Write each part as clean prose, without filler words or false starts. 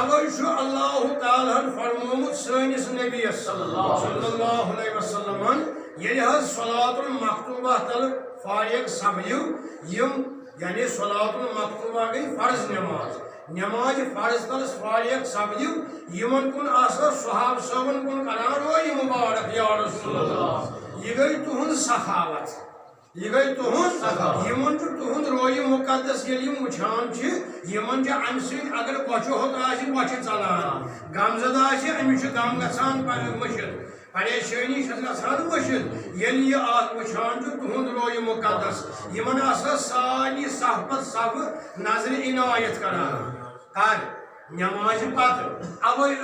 اوشو اللہ تعالیٰ فرمومت سنس نبی صلی اللہ علیہ وسلم یل صلاۃ المکتوبہ تل فارغ سپدو یعنی صلاۃ المکتوبہ گئی فرض نماز نماز فرض تلس فارغ سپدو یمن کن صحاب صبن کن کران رو یہ مبارک یا رسول اللہ یہ گئی تہذ سخاوت یہ گئی تہذ یمن تہذ روی مقدس یل وچان یمن امہ سۭتۍ اگر بچہ ہوت آسہِ بچہ ژلان غم زدہ آسہِ أمِس چھُ غم گژھان مٔشِد پریشانی چھس گژھان مٔشِد ییٚلہِ یہِ وٕچھان چھُ تُہُنٛد روی مقدس یمن آسان سارنٕے صف پتہٕ صف نظرِ عنایت کران کر نماز پتہٕ اوے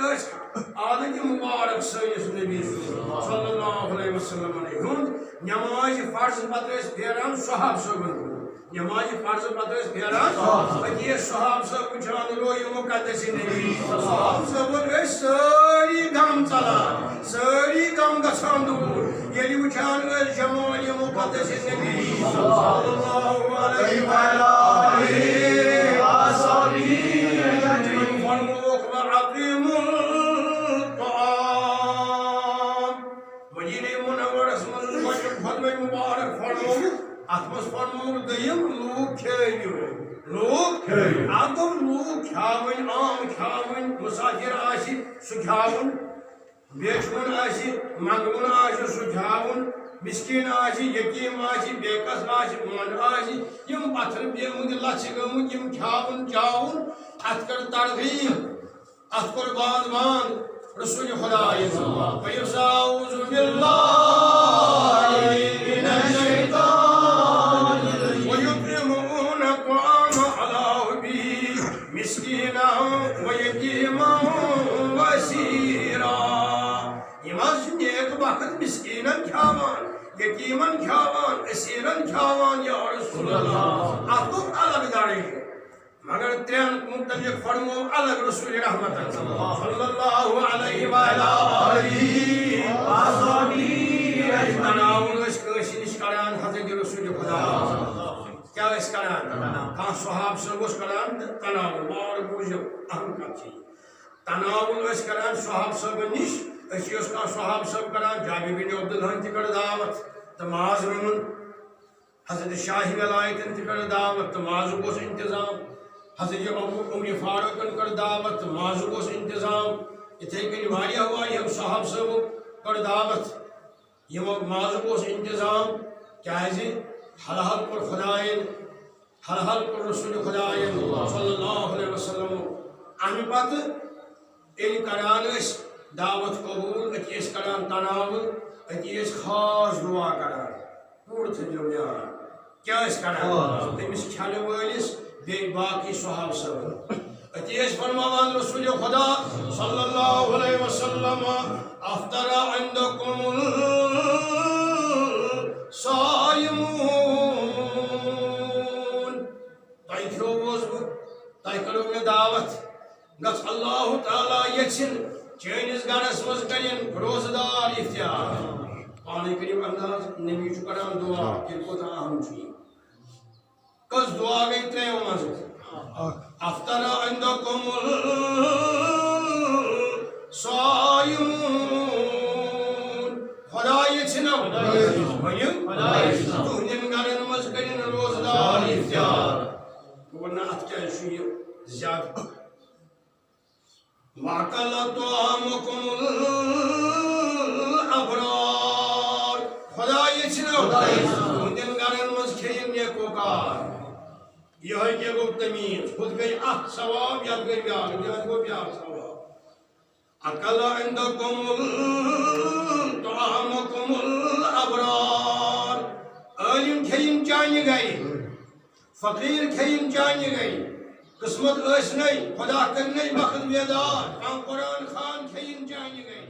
عادت مبارک سٲنِس نبی صلی اللہ علیہ وسلم ہُنٛد نماز فرض پتہٕ ٲسۍ پھیران صحاب صٲبن کُن نماز فرض پتہٕ ٲسۍ پھیران أتی ٲسۍ صحاب صٲب وٕچھان روی مقدس نبی صحاب صٲبن ٲسۍ سٲری غم ژلان سٲری غم گژھان دوٗر ییٚلہِ وٕچھان ٲسۍ جمال مقدس نبی صلی اللہ علیہ وسلم فرموک وَأَقِیمُوا الطَّعَامَ مدینہ منورس منٛز خۄدوے مُبارک فرموک اتھ منٛز فرموک دوٚیِم لوٗکھ کھیٚیِو لوٗکھ اکھ گوٚو لوٗکھ کھیاوٕنۍ عام کھیاوٕنۍ مُسافِر آسہِ سُہ کھیاوُن بیچھوُن آسہِ منٛگوُن آسہِ سُہ کھیاوُن مسکین آسہِ یتیٖم آسہِ بیکس آسہِ مۄنٛڈ آسہِ یِم پتھر پیٚمٕتۍ لژھِ گٔمٕتۍ یِم کھیاوُن چاوُن اتھ کٔر ترغیٖب اتھ کوٚر وازوان رسول خدایَس وَیُسَعُوذُ بِاللَّهِ مِنَ الشَّیطانِ وَیُطْعِمُونَ الطَّعَامَ عَلَى حُبِّهِ مِسْکِینًا وَیَتِیمًا وَأَسِیرًا یِم حظ چھِ نیک وقت مسکینن کھیاوان یتیمن کھیاوان اسیرن کھیاوان یا رسول اللہ اتھ گوٚو الگ درجہ مگر ترین متعلق فرمو الگ رسول رحمت صلی اللہ علیہ وآلہ تناول ٲسۍ کٲنٛسہِ نِش کران حضرت رسول خدا کیٛاہ ٲسۍ کران کانٛہہ صحاب صٲب اوس کران تناول بار بوٗزِو اہم کتھ چھِ تناول ٲسۍ کران صحاب صٲبن نِش أسی اوس کانٛہہ صحاب صٲب کران جابر بن عبداللہن تہِ کٔر دعوت تہٕ ماز روٚنُن حضرت شاہ ولایتن تہِ کٔر دعوت تہٕ مازُک اوس انتظام حضرت عمر فاروقن کٔر دعوت تہٕ مازُک اوس انتظام یِتھے کٔنۍ واریاہ صحاب صٲبو کٔر دعوت یِمو مازُک اوس انتظام کیٛازِ حل حل کوٚر خدایَن حل حل کوٚر رسول خدایَن صلی اللہ علیہ وسلم امہِ پتہٕ ییٚلہِ کران ٲسۍ دعوت قبول أتی ٲسۍ کران تناول أتی ٲسۍ خاص دعا کران پوٗرٕ تھٲیزیو یاد کیٛاہ ٲسۍ کران تٔمِس کھٮ۪نہٕ وٲلِس بیٚیہِ باقٕے صحاب صٲبن أتی ٲسۍ فرماوان رسول خدا صلی اللہ علیہ وسلم افطر عندکم الصائمون تۄہہِ کھیوٚوُس بہٕ تۄہہِ کٔرٕو مےٚ دعوت گژھ اللہ تعالیٰ یژھِن چٲنِس گرس منٛز کرن روزٕ دار افتیار پانے کٔرِو انداز نبی چھُ کران دعا یہِ کوتاہ اہم چھُ یہِ کٔژ دعا گٔے ترٛیٚیو منٛزٕ افطر عندکم الصائمون خدا یژھِنو ؤنِو تُہنٛدٮ۪ن گرن منٛز کرن روزٕ دار افتیار گوٚو نہ اتھ کیٛازِ چھُ یہِ زیادٕ وَأَكَلَ طَعَامَكُمُ الْأَبْرَارُ خدا یژھِنو تُہنٛدٮ۪ن گرن منٛز کھیٚیِن نیکوکار یِہوٚے کیٛاہ گوٚو تمیٖز ہُتھ گٔے اکھ ثواب یتھ گٔے بیٛاکھ یتھ گوٚو بیٛاکھ ثواب أَكَلَ عِندَكُمُ طَعَامَكُمُ الْأَبْرَارُ عٲلِم کھیٚیِن چانہِ گرِ فقیٖر کھیٚیِن چانہِ گرِ قسمت ٲسنَے خدا کٔرنَے وقت بیدار کانٛہہ قرآن خان کھیٚیِن چانہِ گرِ